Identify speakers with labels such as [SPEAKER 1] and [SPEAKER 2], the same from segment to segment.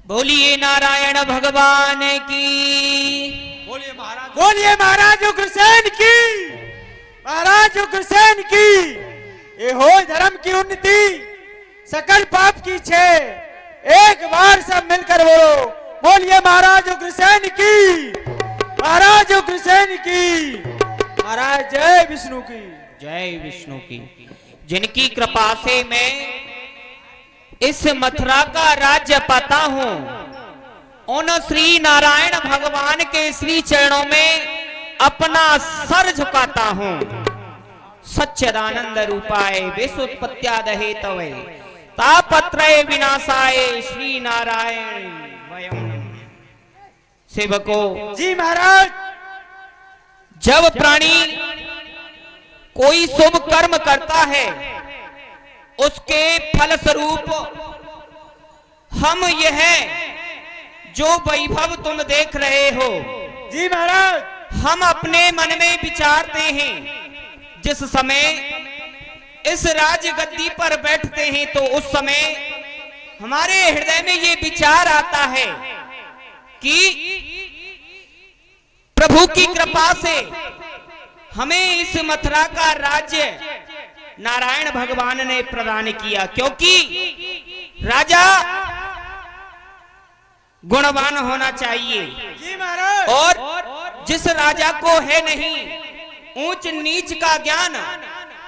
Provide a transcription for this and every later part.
[SPEAKER 1] बोलिए नारायण भगवान की।
[SPEAKER 2] बोलिए महाराज उग्रसेन की, महाराज उग्रसेन की। ये हो धर्म की उन्नति, सकल पाप की छे। एक बार सब मिलकर बोलो, बोलिए महाराज उग्रसेन की, महाराज उग्रसेन की। महाराज जय विष्णु की,
[SPEAKER 1] जय विष्णु की। जिनकी कृपा से मैं इस मथुरा का राज्य पाता हूं, उन श्री नारायण भगवान के श्री चरणों में अपना सर झुकाता हूं। सच्चिदानंद रूपाय विश्वोत्पत्त्याद हेतवे तापत्रय विनाशाय श्री नारायण वयम्। सेवकों
[SPEAKER 2] जी महाराज,
[SPEAKER 1] जब प्राणी कोई शुभ कर्म करता है, उसके फल स्वरूप हम यह जो वैभव तुम देख रहे हो,
[SPEAKER 2] जी महाराज,
[SPEAKER 1] हम अपने मन में विचारते हैं। जिस समय इस राज गद्दी पर बैठते हैं तो उस समय हमारे हृदय में ये विचार आता है कि प्रभु की कृपा से हमें इस मथुरा का राज्य नारायण भगवान ने प्रदान किया, क्योंकि राजा गुणवान होना चाहिए।
[SPEAKER 2] जी महाराज,
[SPEAKER 1] और जिस राजा को है नहीं ऊंच नीच का ज्ञान,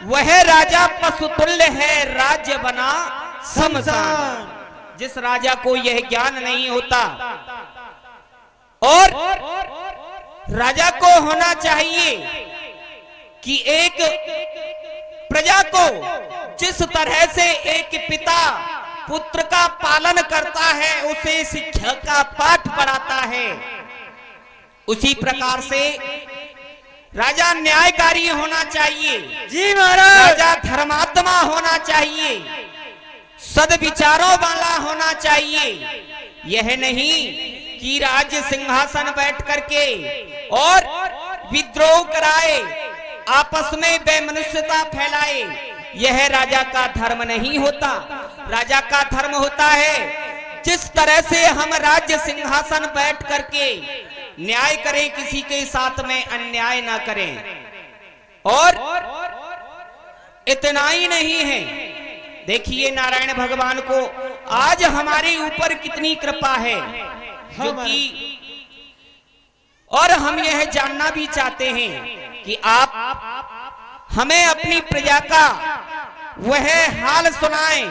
[SPEAKER 1] वह राजा पशुतुल्य है, राज्य बना शमशान। जिस राजा को यह ज्ञान नहीं होता, और राजा को होना चाहिए कि एक प्रजा को जिस तरह से एक पिता पुत्र का पालन करता है, उसे शिक्षा का पाठ पढ़ाता है, उसी प्रकार से राजा न्यायकारी होना चाहिए।
[SPEAKER 2] जी महाराज,
[SPEAKER 1] राजा धर्मात्मा होना चाहिए, सद्विचारों वाला होना चाहिए। यह नहीं कि राज्य सिंहासन बैठ करके और विद्रोह कराए, आपस में बेमनुष्यता फैलाए, यह राजा का धर्म नहीं होता। राजा का धर्म होता है जिस तरह से हम राज्य सिंहासन बैठ करके न्याय करें, किसी के साथ में अन्याय ना करें। और इतना ही नहीं है, देखिए नारायण भगवान को आज हमारे ऊपर कितनी कृपा है, जो कि और हम यह जानना भी चाहते हैं कि आप हमें अपनी प्रजा का वह हाल सुनाएं,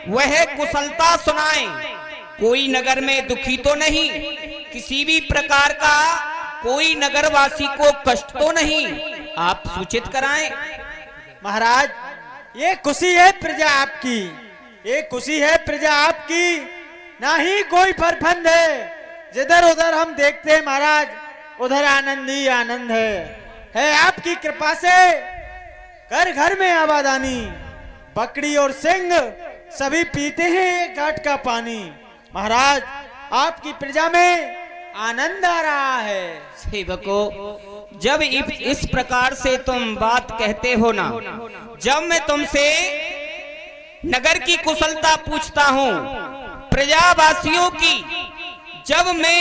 [SPEAKER 1] वह कुशलता सुनाएं। कोई नगर में दुखी तो नहीं, किसी भी प्रकार का कोई नगरवासी को कष्ट तो नहीं, आप सूचित कराएं।
[SPEAKER 2] महाराज, ये खुशी है प्रजा आपकी, ये खुशी है प्रजा आपकी, ना ही कोई परफंद है। जिधर उधर हम देखते हैं महाराज, उधर आनंद ही आनंद है आपकी कृपा से। घर घर में आबादानी, बकरी और सिंह सभी पीते हैं एक घाट का पानी। महाराज, आपकी प्रजा में आनंद आ रहा है।
[SPEAKER 1] सेवकों, जब इस प्रकार से तुम बात कहते हो ना, जब मैं तुमसे नगर की कुशलता पूछता हूँ, प्रजावासियों की जब मैं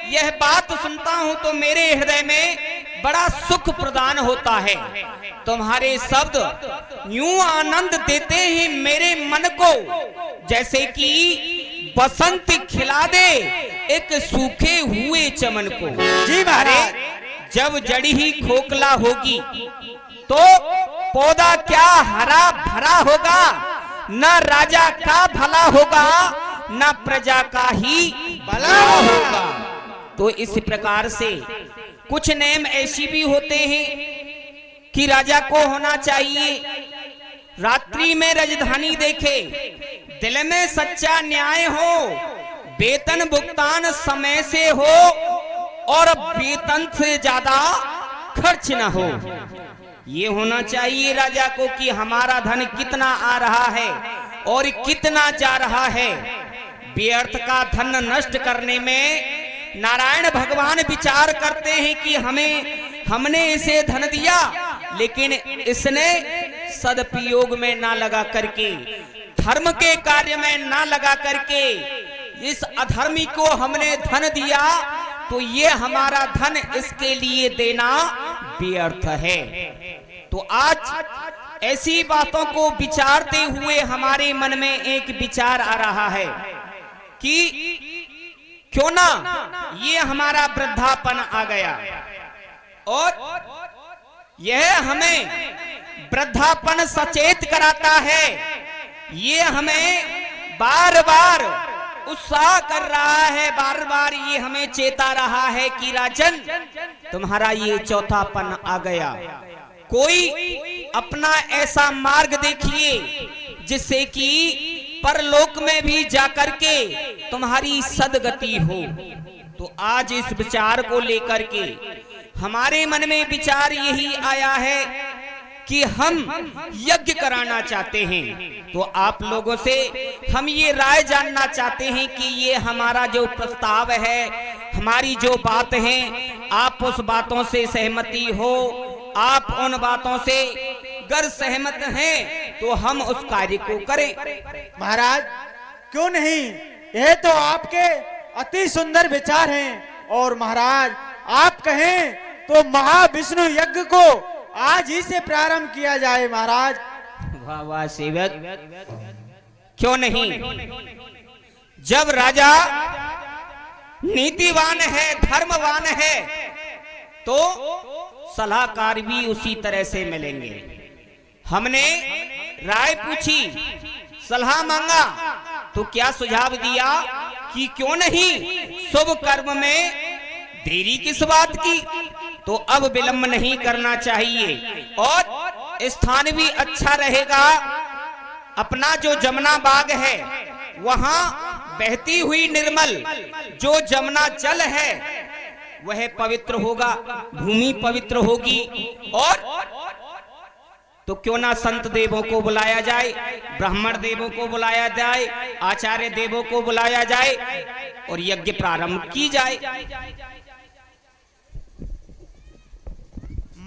[SPEAKER 1] यह बात सुनता हूं, तो मेरे हृदय में बड़ा सुख प्रदान होता है। तुम्हारे शब्द यूं आनंद देते हैं मेरे मन को, जैसे कि बसंत खिला दे एक सूखे हुए चमन को।
[SPEAKER 2] जी महाराज,
[SPEAKER 1] जब जड़ी ही खोखला होगी तो पौधा क्या हरा भरा होगा, न राजा का भला होगा, न प्रजा का ही भला होगा। तो इस प्रकार से कुछ नेम ऐसी भी होते हैं कि राजा को होना चाहिए रात्रि में राजधानी देखे, दिल में सच्चा न्याय हो, वेतन भुगतान समय से हो और वेतन से ज्यादा खर्च न हो। ये होना चाहिए राजा को कि हमारा धन कितना आ रहा है और कितना जा रहा है। व्यर्थ का धन नष्ट करने में नारायण भगवान विचार करते हैं कि हमने इसे धन दिया, लेकिन इसने सदुपयोग में ना लगा करके, धर्म के कार्य में ना लगा करके इस अधर्मी को हमने धन दिया तो ये हमारा धन इसके लिए देना व्यर्थ है। तो आज ऐसी बातों को विचारते हुए हमारे मन में एक विचार आ रहा है कि क्यों ना ये हमारा वृद्धापन आ गया और यह हमें वृद्धापन सचेत कराता है, ये हमें बार बार उत्साह कर रहा है, बार बार ये हमें चेता रहा है कि राजन तुम्हारा ये चौथापन आ गया। कोई अपना ऐसा मार्ग देखिए जिससे कि परलोक में भी जाकर के तुम्हारी सदगति हो। तो आज इस विचार को लेकर के हमारे मन में विचार यही आया है कि हम यज्ञ कराना चाहते हैं। तो आप लोगों से हम ये राय जानना चाहते हैं कि ये हमारा जो प्रस्ताव है, हमारी जो बात है, आप उस बातों से सहमति हो, आप उन बातों से अगर सहमत हैं तो हम उस कार्य को करें।
[SPEAKER 2] महाराज क्यों नहीं, यह तो आपके अति सुंदर विचार हैं और महाराज आप कहें तो महाविष्णु यज्ञ को आज ही से प्रारंभ किया जाए। महाराज
[SPEAKER 1] वाह वाह सेवक, क्यों नहीं। जब राजा नीतिवान है, धर्मवान है, तो सलाहकार भी उसी तरह से मिलेंगे। हमने राय पूछी, सलाह मांगा, तो क्या सुझाव दिया कि क्यों नहीं शुभ कर्म में देरी किस बात की, तो अब विलंब नहीं करना चाहिए और स्थान भी अच्छा रहेगा। अपना जो जमुना बाग है वहां बहती हुई निर्मल जो जमुना जल है वह पवित्र होगा, भूमि पवित्र होगी। और तो क्यों ना संत देवों को बुलाया जाए, ब्राह्मण देवों को बुलाया जाए, आचार्य देवों को बुलाया जाए और यज्ञ प्रारंभ की जाए।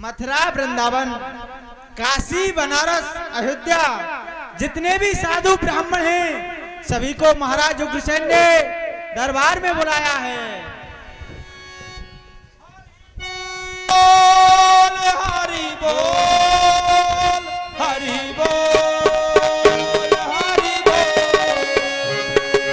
[SPEAKER 2] मथुरा, वृंदावन, काशी, बनारस, अयोध्या जितने भी साधु ब्राह्मण हैं सभी को महाराज उग्रसेन ने दरबार में बुलाया है। हरि बोल, हरि बोल, हरि बोल, हरि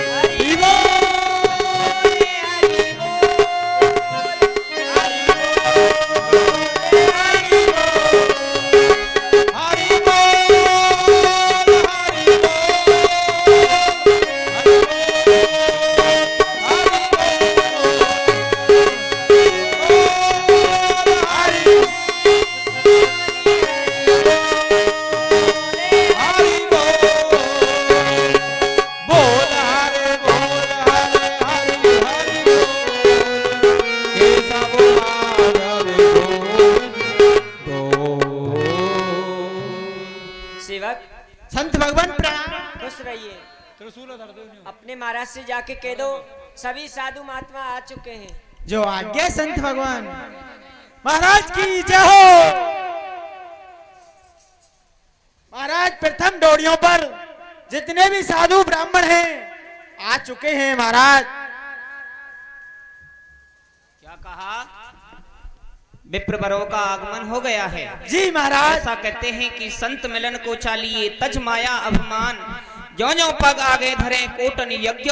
[SPEAKER 2] संत भगवान प्रणाम।
[SPEAKER 3] खुश रहिए। अपने महाराज से जाके कह दो सभी साधु महात्मा आ चुके हैं।
[SPEAKER 2] जो आज्ञा संत भगवान। महाराज की जय हो। महाराज प्रथम डोरियों पर जितने भी साधु ब्राह्मण हैं आ चुके हैं। महाराज
[SPEAKER 1] क्या कहा, विप्रवरों का आगमन हो गया है।
[SPEAKER 2] जी महाराज।
[SPEAKER 1] ऐसा कहते हैं कि संत मिलन को चालिए तज माया अभिमान, ज्यों ज्यों पग आगे धरे कोटन यज्ञ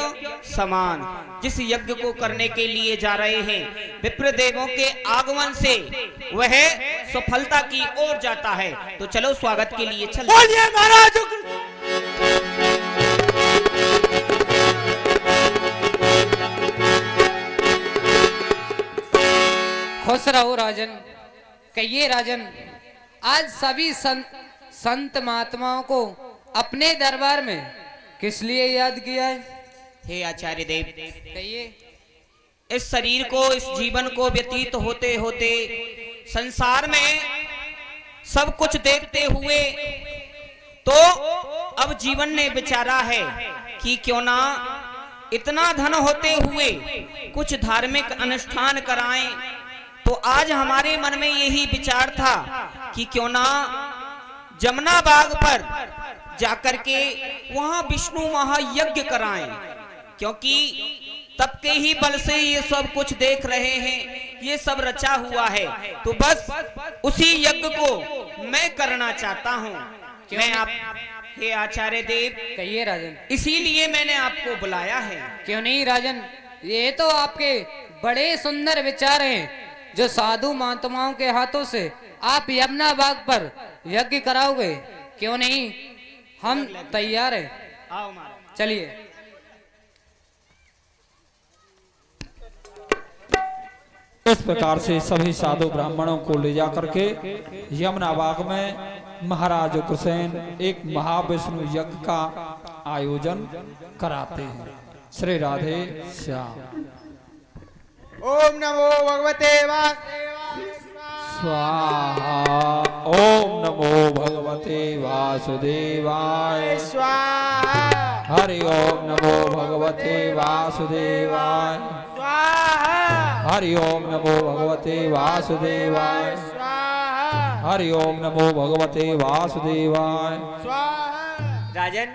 [SPEAKER 1] समान। जिस यज्ञ को करने के लिए जा रहे हैं विप्र देवों के आगमन से वह सफलता की ओर जाता है। तो चलो स्वागत के लिए चल।
[SPEAKER 2] बोलिए महाराज।
[SPEAKER 4] खुश रहो राजन। कहिए राजन, आज सभी संत महात्माओं को अपने दरबार में किस लिए याद किया है?
[SPEAKER 1] हे आचार्य देव,
[SPEAKER 4] कहिए।
[SPEAKER 1] इस शरीर को, इस जीवन को व्यतीत होते होते संसार में सब कुछ देखते हुए तो अब जीवन ने विचारा है कि क्यों ना इतना धन होते हुए कुछ धार्मिक अनुष्ठान कराएं। तो आज हमारे मन में यही विचार था कि क्यों ना जमुना बाग पर जाकर के वहां विष्णु महायज्ञ कराएं। क्योंकि तब के ही बल से ये सब कुछ देख रहे हैं, ये सब रचा हुआ है, तो बस उसी यज्ञ को मैं करना चाहता हूँ। मैं आप हे आचार्य देव,
[SPEAKER 4] कहिए राजन।
[SPEAKER 1] इसीलिए मैंने आपको बुलाया है।
[SPEAKER 4] क्यों नहीं राजन, ये तो आपके बड़े सुंदर विचार हैं जो साधु महात्माओं के हाथों से आप यमुना बाग पर यज्ञ कराओगे। क्यों नहीं, हम तैयार हैं।
[SPEAKER 1] आओ महाराज।
[SPEAKER 4] चलिए।
[SPEAKER 5] इस प्रकार से सभी साधु ब्राह्मणों को ले जाकर के यमुना बाग में महाराज उग्रसेन एक महाविष्णु यज्ञ का आयोजन कराते हैं। श्री राधे श्याम।
[SPEAKER 2] ओम नमो भगवते वासुदेवाय
[SPEAKER 5] स्वाहा। ओम नमो भगवते वासुदेवाय
[SPEAKER 2] स्वाहा।
[SPEAKER 5] हरि ओम नमो भगवते वासुदेवाय
[SPEAKER 2] स्वाहा।
[SPEAKER 5] हरि ओम नमो भगवते वासुदेवाय
[SPEAKER 2] स्वाहा।
[SPEAKER 5] हरि ओम नमो भगवते वासुदेवाय
[SPEAKER 2] स्वाहा।
[SPEAKER 3] राजन,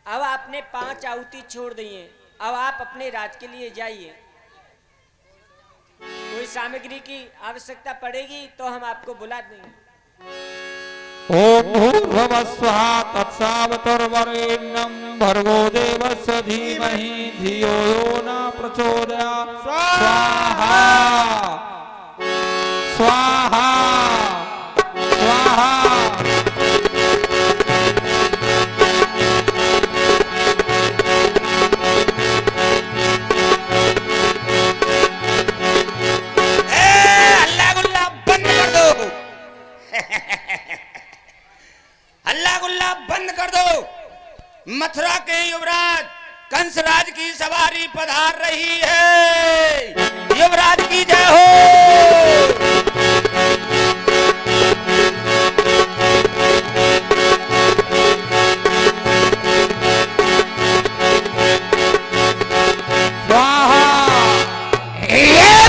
[SPEAKER 3] अब आपने 5 आहुति छोड़ दी है, अब आप अपने राज के लिए जाइए। कोई सामग्री की आवश्यकता पड़ेगी तो हम आपको बुला देंगे।
[SPEAKER 5] ओम भूर्भुवः स्वः तत्सवितुर्वरेण्यं भर्गो देवस्य धीमहि धियो यो न प्रचोदयात्। स्वाहा स्वाहा स्वाहा।
[SPEAKER 1] हल्ला गुल्ला बंद कर दो। हल्ला गुल्ला बंद कर दो। मथुरा के युवराज कंसराज की सवारी पधार रही है। युवराज की जय हो।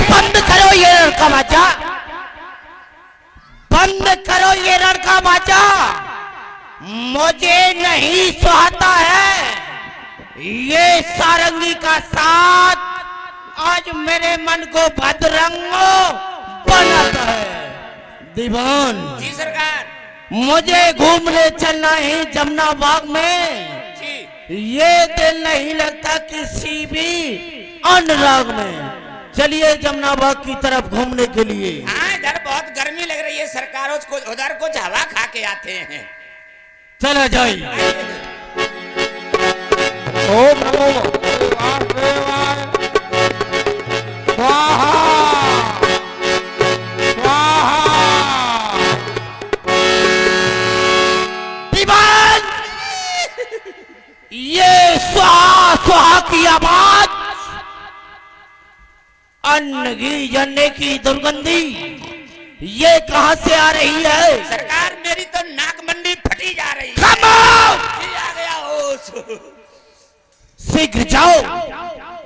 [SPEAKER 1] बंद करो ये रण का बाजा, बंद करो ये रण का बाजा। मुझे नहीं सुहाता है ये सारंगी का साथ। आज मेरे मन को भद्रंगो बनाता है। दीवान
[SPEAKER 6] जी सरकार।
[SPEAKER 1] मुझे घूमने चलना है जमुना बाग में।
[SPEAKER 6] जी
[SPEAKER 1] ये दिल नहीं लगता किसी भी अनुराग में। चलिए जमुना बाग की तरफ घूमने के लिए।
[SPEAKER 6] हाँ, इधर बहुत गर्मी लग रही है सरकार, उसको उधर कुछ हवा खा के आते हैं।
[SPEAKER 1] चला जाइए।
[SPEAKER 5] ओम नमो वासुदेवाय स्वाहा स्वाहा।
[SPEAKER 1] दीवान, ये स्वाहा स्वाहा की आवाज, अन्न की जन्ने की दुर्गंधी ये कहां से आ रही है?
[SPEAKER 6] सरकार मेरी तो नाक मंडी फटी जा रही है।
[SPEAKER 1] खामोश!
[SPEAKER 6] जी, आ गया होश।
[SPEAKER 1] शीघ्र जाओ,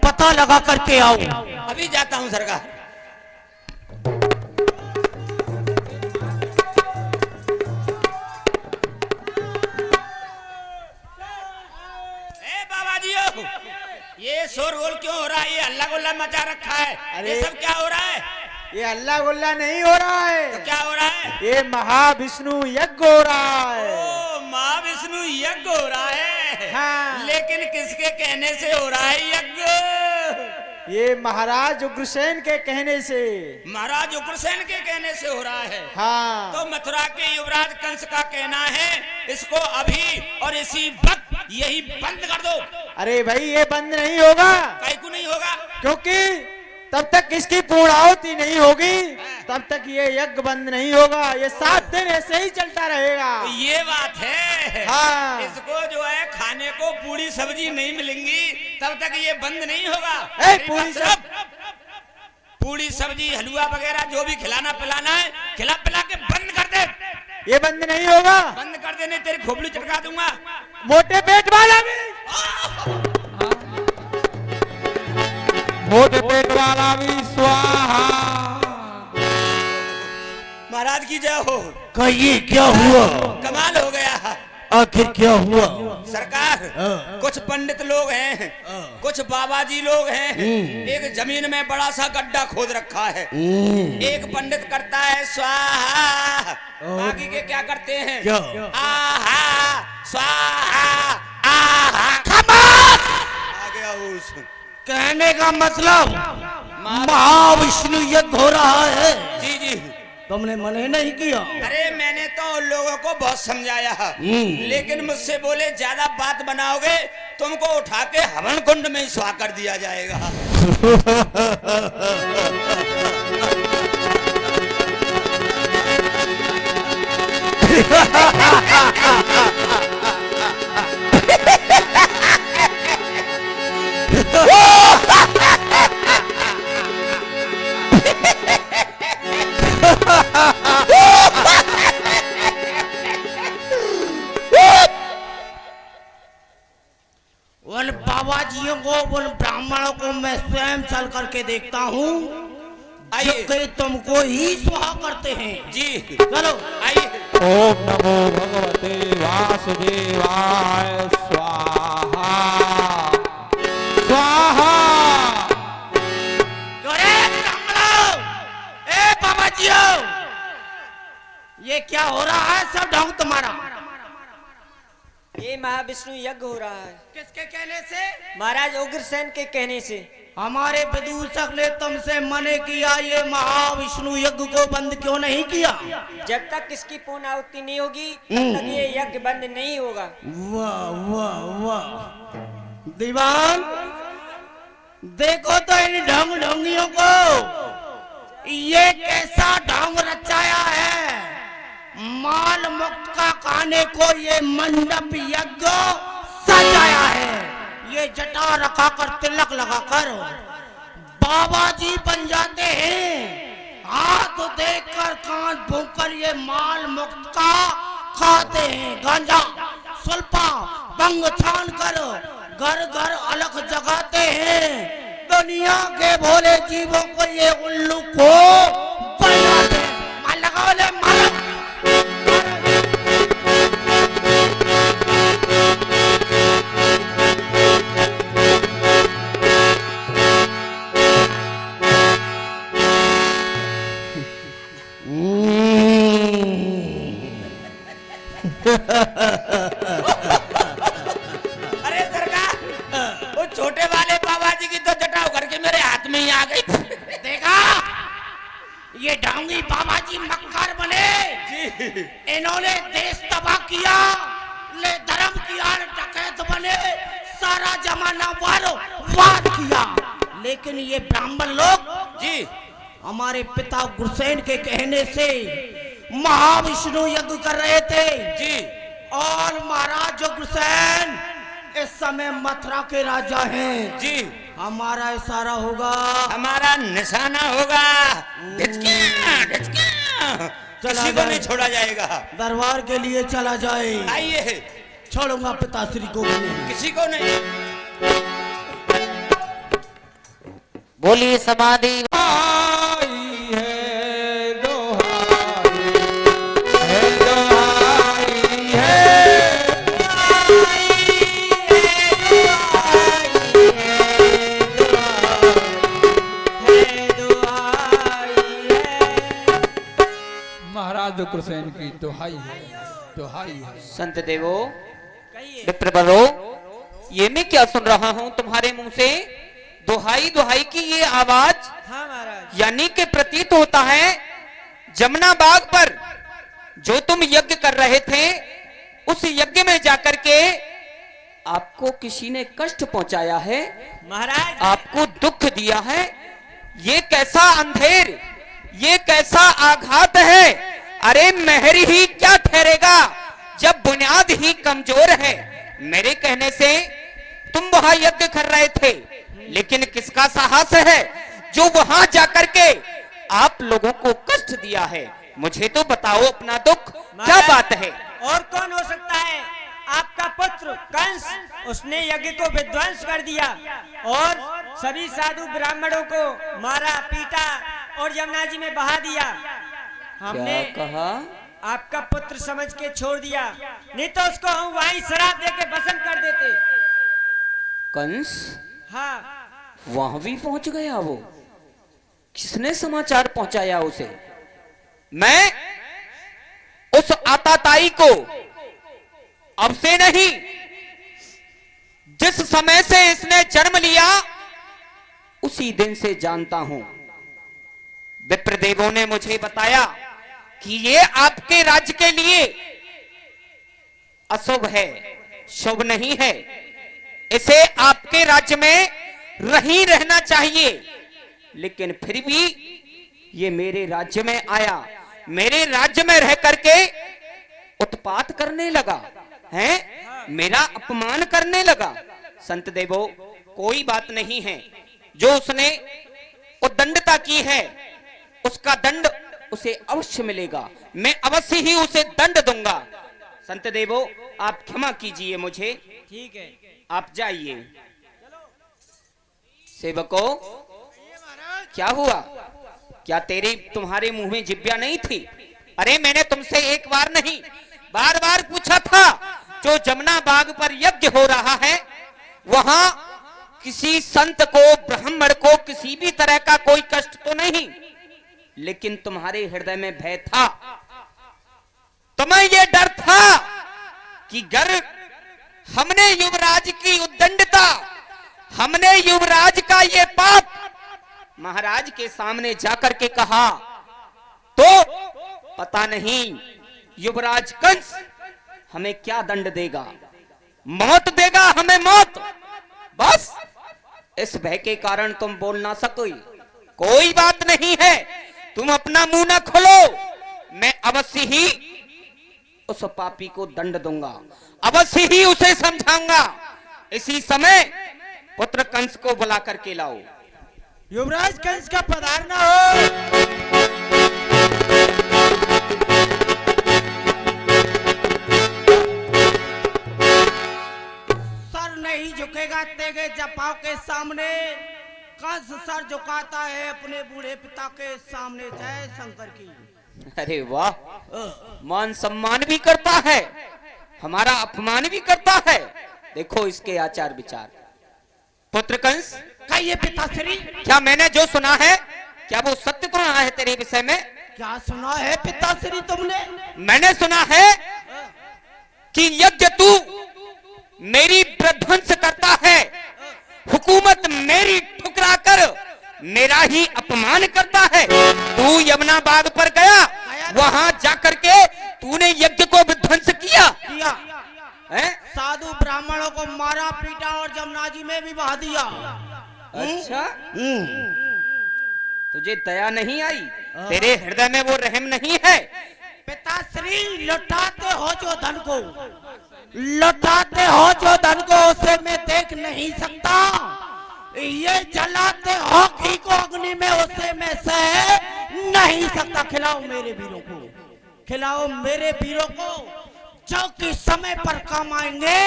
[SPEAKER 1] पता लगा करके आओ।
[SPEAKER 6] अभी जाता हूँ सरकार। ए बाबा जी, ये शोरगोल क्यों हो रहा है? ये हल्ला गुल्ला मचा रखा है।
[SPEAKER 2] अरे!
[SPEAKER 6] ये सब क्या हो रहा है?
[SPEAKER 2] ये हल्ला गुल्ला नहीं हो रहा
[SPEAKER 6] तो
[SPEAKER 2] है,
[SPEAKER 6] क्या हो रहा है?
[SPEAKER 2] ये महाविष्णु यज्ञ हो रहा है।
[SPEAKER 6] ओ, महाविष्णु यज्ञ हो रहा है।
[SPEAKER 2] हाँ।
[SPEAKER 6] लेकिन किसके कहने से हो रहा है यज्ञ?
[SPEAKER 2] ये महाराज उग्रसेन के कहने से।
[SPEAKER 6] महाराज उग्रसेन के कहने से हो रहा है।
[SPEAKER 2] हाँ।
[SPEAKER 6] तो मथुरा के युवराज कंस का कहना है इसको अभी और इसी वक्त यही बंद कर दो।
[SPEAKER 2] अरे भाई, ये बंद नहीं होगा,
[SPEAKER 6] कहीं को नहीं होगा।
[SPEAKER 2] क्योंकि तब तक इसकी पूर्णाहुति नहीं होगी, तब तक ये यज्ञ बंद नहीं होगा। ये 7 दिन ऐसे ही चलता रहेगा।
[SPEAKER 6] तो ये बात है।
[SPEAKER 2] हाँ।
[SPEAKER 6] इसको जो है खाने को पूरी सब्जी नहीं मिलेंगी तब तक ये बंद नहीं होगा।
[SPEAKER 2] ए,
[SPEAKER 6] मेरी
[SPEAKER 2] पूरी
[SPEAKER 6] बात सुन। पूरी सब्जी हलवा वगैरह जो भी खिलाना पिलाना है खिला पिला के बंद कर दे।
[SPEAKER 2] ये बंद नहीं होगा।
[SPEAKER 6] बंद कर देने तेरी खोपड़ी चटका दूंगा।
[SPEAKER 2] मोटे पेट वाला भी।
[SPEAKER 5] मोटे पेट वाला भी स्वाहा।
[SPEAKER 6] महाराज की जय हो।
[SPEAKER 1] कहिए क्या हुआ?
[SPEAKER 6] कमाल हो गया।
[SPEAKER 7] आखिर क्या हुआ?
[SPEAKER 6] सरकार, कुछ पंडित लोग हैं, कुछ बाबा जी लोग हैं, एक जमीन में बड़ा सा गड्ढा खोद रखा है। एक पंडित करता है स्वाहा, बाकी के क्या करते हैं?
[SPEAKER 7] क्या?
[SPEAKER 6] आहा स्वाहा आहा। आ गया उस
[SPEAKER 7] कहने का मतलब महाविष्णु यज्ञ हो रहा है।
[SPEAKER 6] जी जी।
[SPEAKER 7] तुमने मने नहीं किया?
[SPEAKER 6] अरे मैंने तो उन लोगों को बहुत समझाया, लेकिन मुझसे बोले ज्यादा बात बनाओगे तुमको उठा के हवन कुंड में ही स्वाह कर दिया जाएगा।
[SPEAKER 7] उन बाबाजियों को, उन ब्राह्मणों को मैं स्वयं चल करके देखता हूँ,
[SPEAKER 6] आइए।
[SPEAKER 7] कि तुमको ही स्वाहा करते हैं।
[SPEAKER 6] जी
[SPEAKER 7] चलो
[SPEAKER 6] आइए।
[SPEAKER 5] ओम नमो भगवते वासुदेवाय स्वाहा स्वाहा।
[SPEAKER 7] अरे ब्राह्मणों, ए बाबाजियों, ये क्या हो रहा है? सब ढंग तुम्हारा।
[SPEAKER 3] ये महाविष्णु यज्ञ हो रहा है।
[SPEAKER 7] किसके कहने से?
[SPEAKER 3] महाराज उग्रसेन के कहने से।
[SPEAKER 7] हमारे विदूषक ने तुमसे मने किया ये महाविष्णु यज्ञ को बंद क्यों नहीं किया?
[SPEAKER 3] जब तक इसकी पूर्ण आहुति नहीं होगी तब तक ये यज्ञ बंद नहीं होगा।
[SPEAKER 7] वाह वाह वाह दीवान, देखो तो इन ढंग ढंगियों को, ये कैसा ढंग रचाया है। माल मुक्त का खाने को ये मंडप यज्ञ सजाया है। ये जटा रखा कर, तिलक लगा कर बाबा जी बन जाते हैं। हाथ देखकर कान भूंकर ये माल मुक्त का खाते हैं। गांजा सुल्पा बंग छान कर घर घर अलग जगाते हैं। दुनिया के भोले जीवों को ये उल्लू को बनाते हैं। माल लगाओ ले माल।
[SPEAKER 6] अरे सरकार, वो छोटे वाले बाबा जी की तो जटा उखड़ के मेरे हाथ में ही आ गई।
[SPEAKER 7] देखा, ये ढोंगी बाबा जी मक्कार बने। इन्होंने देश तबाह किया, ले धर्म किया, डकैत बने, सारा जमाना वार किया। लेकिन ये ब्राह्मण लोग
[SPEAKER 6] जी
[SPEAKER 7] हमारे पिता गुरसेन के कहने से महाविष्णु यज्ञ कर रहे थे
[SPEAKER 6] जी।
[SPEAKER 7] और महाराज गुरसेन इस समय मथुरा के राजा हैं
[SPEAKER 6] जी।
[SPEAKER 7] हमारा इशारा होगा,
[SPEAKER 6] हमारा निशाना होगा, ढिचकियां, ढिचकियां, किसी को नहीं छोड़ा जाएगा।
[SPEAKER 7] दरबार के लिए चला जाए।
[SPEAKER 6] आइए।
[SPEAKER 7] छोड़ूंगा पिताश्री को भी नहीं।
[SPEAKER 6] किसी को नहीं।
[SPEAKER 4] बोली समाधि
[SPEAKER 5] आई है दोहाई है, दोहाई है। महाराज उग्रसेन की दोहाई है, दोहाई है।
[SPEAKER 4] संत देवो, विप्रवरो, ये मैं क्या सुन रहा हूँ तुम्हारे मुंह से? दुहाई दुहाई की ये आवाज,
[SPEAKER 3] हाँ महाराज।
[SPEAKER 4] यानी कि प्रतीत होता है जमुना बाग पर जो तुम यज्ञ कर रहे थे, उस यज्ञ में जाकर के आपको किसी ने कष्ट पहुंचाया है,
[SPEAKER 3] महाराज
[SPEAKER 4] आपको दुख दिया है। ये कैसा अंधेर, ये कैसा आघात है। अरे मेहर ही क्या ठहरेगा जब बुनियाद ही कमजोर है। मेरे कहने से तुम वहां यज्ञ कर रहे थे, लेकिन किसका साहस है जो वहां जाकर के आप लोगों को कष्ट दिया है? मुझे तो बताओ अपना दुख क्या बात है।
[SPEAKER 3] और कौन हो सकता है? आपका पुत्र कंस, उसने यज्ञ को विध्वंस कर दिया और सभी साधु ब्राह्मणों को मारा, पीटा और यमुना जी में बहा दिया। हमने
[SPEAKER 4] क्या कहा?
[SPEAKER 3] आपका पुत्र समझ के छोड़ दिया, नहीं तो उसको हम वहीं शराब दे के भस्म कर देते।
[SPEAKER 1] कंस
[SPEAKER 3] हाँ,
[SPEAKER 1] वहां भी पहुंच गया वो? किसने समाचार पहुंचाया उसे? मैं उस आताताई को अब से नहीं, जिस समय से इसने जन्म लिया उसी दिन से जानता हूं। विप्रदेवों ने मुझे बताया कि ये आपके राज्य के लिए अशुभ है, शुभ नहीं है। इसे आपके राज्य में रही रहना चाहिए, लेकिन फिर भी ये मेरे राज्य में आया, मेरे राज्य में रह करके उत्पात करने लगा है, मेरा अपमान करने लगा। संत देवो, कोई बात नहीं है, जो उसने उद्दंडता की है उसका दंड उसे अवश्य मिलेगा, मैं अवश्य ही उसे दंड दूंगा। संत देवो, आप क्षमा कीजिए मुझे,
[SPEAKER 3] ठीक है।
[SPEAKER 1] आप जाइए। सेवकों, क्या हुआ? क्या तुम्हारे मुंह में जिब्या नहीं थी? अरे मैंने तुमसे एक बार नहीं बार बार पूछा था, जो जमुना बाग पर यज्ञ हो रहा है वहां किसी संत को, ब्राह्मण को किसी भी तरह का कोई कष्ट तो नहीं, लेकिन तुम्हारे हृदय में भय था, तुम्हें यह डर था कि गर हमने युवराज की उद्दंडता, हमने युवराज का ये पाप महाराज के सामने जाकर के कहा तो पता नहीं युवराज कंस हमें क्या दंड देगा, मौत देगा हमें, मौत। बस इस भय के कारण तुम बोल ना सको। कोई बात नहीं है, तुम अपना मुंह ना खोलो, मैं अवश्य ही उस पापी को दंड दूंगा, अवश्य ही उसे समझाऊंगा। इसी समय पुत्र कंस को बुला करके लाओ।
[SPEAKER 2] युवराज कंस का पधारना हो।
[SPEAKER 7] सर नहीं झुकेगा तेगे जपाओ के सामने, कंस सर झुकाता है अपने बूढ़े पिता के सामने। जय शंकर की।
[SPEAKER 1] अरे वाह, मान सम्मान भी करता है, हमारा अपमान भी करता है। देखो इसके आचार विचार। पुत्र कंस,
[SPEAKER 7] कहिए पिताश्री।
[SPEAKER 1] क्या मैंने जो सुना है क्या वो सत्य तो रहा है तेरे विषय में?
[SPEAKER 7] क्या सुना है पिताश्री तुमने?
[SPEAKER 1] मैंने सुना है कि यज्ञ तू मेरी प्रध्वंस करता है, हुकूमत मेरी ठुकरा कर मेरा ही अपमान करता है। तू यमुना बाग पर गया, वहां जाकर के तूने यज्ञ को विध्वंस किया है?
[SPEAKER 7] साधु ब्राह्मणों को मारा पीटा और जमुना जी में भी बहा दिया।
[SPEAKER 1] अच्छा, तुझे दया नहीं आई, तेरे हृदय में वो रहम नहीं है?
[SPEAKER 7] पिताश्री, लुटाते हो जो धन को, लुटाते हो जो धन को, उसे मैं देख नहीं सकता। ये जलाते हो घी को अग्नि में, उसे मैं सह नहीं सकता। खिलाओ मेरे वीरों को, खिलाओ मेरे वीरों को, जो कि समय पर काम आएंगे।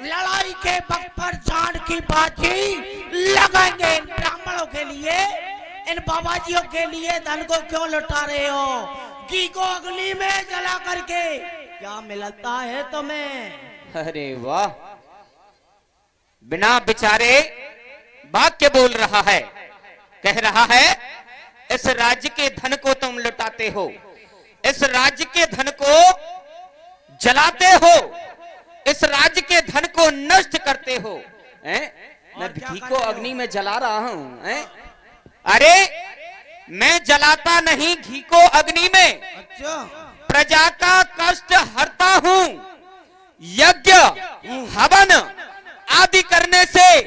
[SPEAKER 7] लड़ाई के वक्त पर जान की बाजी लगाएंगे। इन ब्राह्मणों के लिए, इन बाबाजियों के लिए धन को क्यों लुटा रहे हो? घी को अग्नि में जला करके क्या मिलता है तुम्हें?
[SPEAKER 1] अरे वाह, बिना विचारे वाक्य बोल रहा है। कह रहा है इस राज्य के धन को तुम लुटाते हो, इस राज्य के धन को जलाते हो, इस राज्य के धन को नष्ट करते हो। मैं घी को अग्नि में जला रहा हूं? अरे मैं जलाता नहीं घी को अग्नि में,
[SPEAKER 7] अच्छा,
[SPEAKER 1] प्रजा का कष्ट हरता हूं। यज्ञ हवन आदि करने से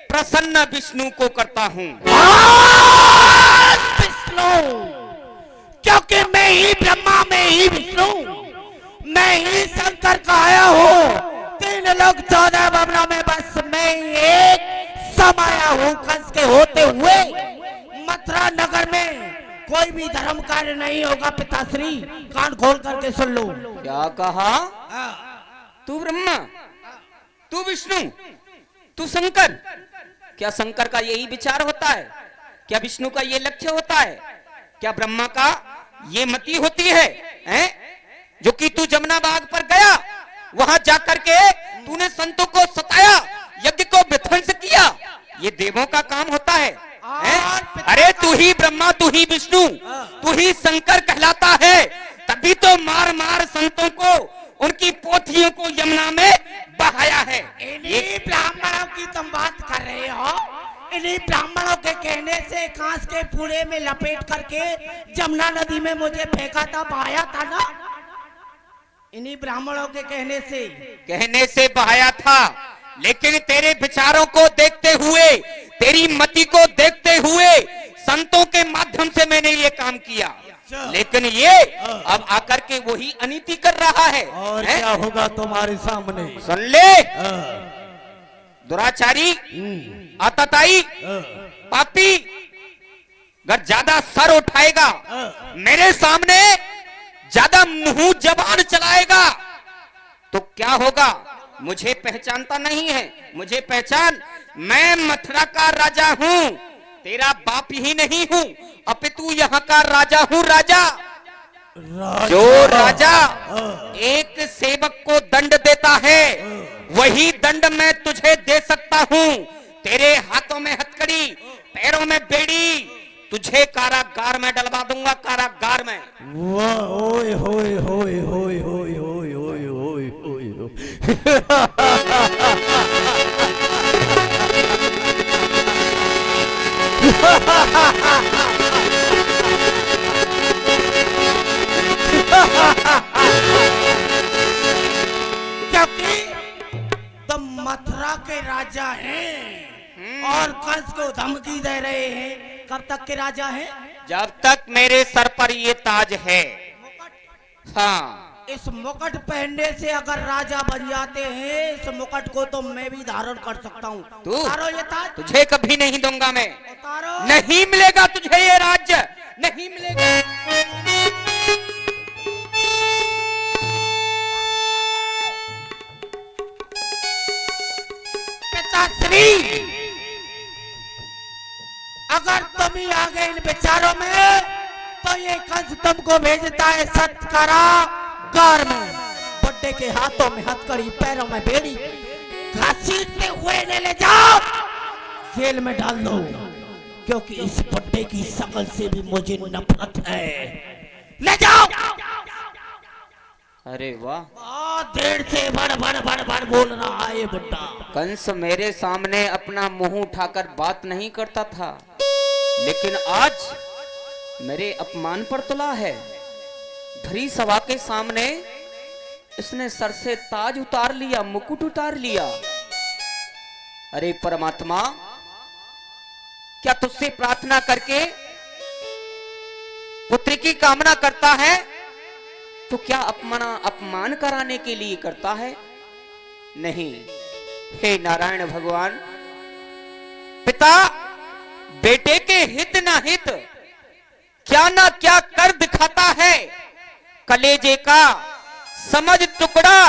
[SPEAKER 1] प्रसन्न विष्णु को करता हूं।
[SPEAKER 7] विष्णु, क्योंकि मैं ही ब्रह्मा, मैं ही विष्णु, मैं ही शंकर का आया हूँ। 3 लोग 14 बमरा में बस मैं एक समाया हूँ। कंस के होते हुए मथुरा नगर में कोई भी धर्म कार्य नहीं होगा। पिताश्री, कान खोल करके सुन लो।
[SPEAKER 1] क्या कहा? तू ब्रह्मा, तू विष्णु, तू शंकर? क्या शंकर का यही विचार होता है? क्या विष्णु का ये लक्ष्य होता है? क्या ब्रह्मा का ये मति होती है? जो कि तू जमुना बाग पर गया, वहां जाकर के तूने संतों को सताया, यज्ञ को विध्वंस किया। ये देवों का काम होता है, हैं? अरे तू ही ब्रह्मा, तू ही विष्णु, तू ही शंकर कहलाता है। तभी तो मार मार संतों को, उनकी पोथियों को यमुना में बहाया है।
[SPEAKER 7] इन्हीं ब्राह्मणों की तुम बात कर रहे हो? इन्हीं ब्राह्मणों के कहने से कांस के पूरे में लपेट करके जमुना नदी में मुझे फेंका था, बहाया था ना? इन्हीं ब्राह्मणों के कहने से
[SPEAKER 1] बहाया था। लेकिन तेरे विचारों को देखते हुए, तेरी मति को देखते हुए संतों के माध्यम से मैंने ये काम किया। लेकिन ये अब आकर के वही अनीति कर रहा है।
[SPEAKER 7] और क्या होगा तुम्हारे सामने?
[SPEAKER 1] सुन ले, दुराचारी, आतताई, पापी, अगर ज्यादा सर उठाएगा, मेरे सामने ज्यादा मुंह जबान चलाएगा, तो क्या होगा? मुझे पहचानता नहीं है। मुझे पहचान, मैं मथुरा का राजा हूँ, तेरा बाप ही नहीं हूँ, अपितु यहाँ का राजा हूँ। राजा जो राजा एक सेवक को दंड देता है, वही दंड मैं तुझे दे सकता हूँ। तेरे हाथों में हथकड़ी, पैरों में बेड़ी, तुझे कारागार में डलवा दूंगा, कारागार में।
[SPEAKER 7] ओए होए होए होए होए होए होए होए होए। क्योंकि तुम मथुरा के राजा हैं और कंस को धमकी दे रहे हैं। कब तक के राजा हैं?
[SPEAKER 1] जब तक मेरे सर पर ये ताज है। हाँ,
[SPEAKER 7] इस मुकुट पहनने से अगर राजा बन जाते हैं, इस मुकुट को तो मैं भी धारण कर सकता हूँ।
[SPEAKER 1] तू
[SPEAKER 7] उतारो ये ताज।
[SPEAKER 1] तुझे कभी नहीं दूंगा मैं।
[SPEAKER 7] उतारो।
[SPEAKER 1] नहीं मिलेगा तुझे ये राज्य, नहीं मिलेगा।
[SPEAKER 7] पिताश्री, अगर तुम ही आ गए इन विचारों में, तो ये कंस तुमको भेजता है सत्कारागार में। बुड्ढे के हाथों में हथकड़ी, पैरों में बेड़ी, घसीटते हुए ले जाओ, जेल में डाल दो। क्योंकि इस बुड्ढे की शकल से भी मुझे नफरत है। ले जाओ।
[SPEAKER 1] अरे वाह,
[SPEAKER 7] बहुत देर से बड़ बड़ बड़ बड़ बोल रहा है बुड्ढा।
[SPEAKER 1] कंस मेरे सामने अपना मुंह उठाकर बात नहीं करता था, लेकिन आज मेरे अपमान पर तुला है। भरी सभा के सामने इसने सर से ताज उतार लिया, मुकुट उतार लिया। अरे परमात्मा, क्या तुझसे प्रार्थना करके पुत्र की कामना करता है, तो क्या अपमान कराने के लिए करता है? नहीं। हे नारायण भगवान, पिता बेटे के हित ना हित क्या ना क्या कर दिखाता है। कलेजे का समझ टुकड़ा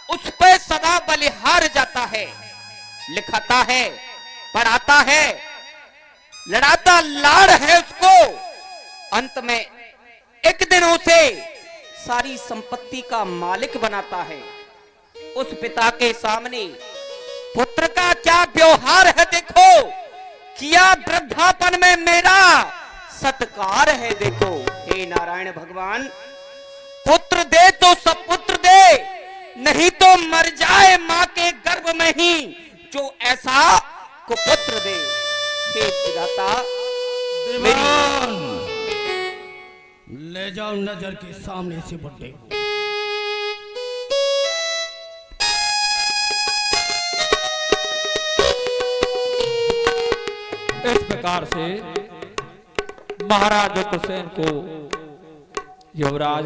[SPEAKER 1] उस पे सदा बलिहार जाता है। लिखाता है, पढ़ाता है, लड़ाता लाड़ है उसको, अंत में एक दिन उसे सारी संपत्ति का मालिक बनाता है। उस पिता के सामने पुत्र का क्या व्यवहार है देखो, किया वृद्धापन में मेरा सत्कार है देखो। हे नारायण भगवान, पुत्र दे तो सपुत्र दे, नहीं तो मर जाए मां के गर्भ में ही जो ऐसा कुपुत्र दे। हे विधाता, मेरी
[SPEAKER 7] ले जाओ नजर के सामने से बुड्ढे को।
[SPEAKER 5] इस प्रकार से महाराज उग्रसेन को युवराज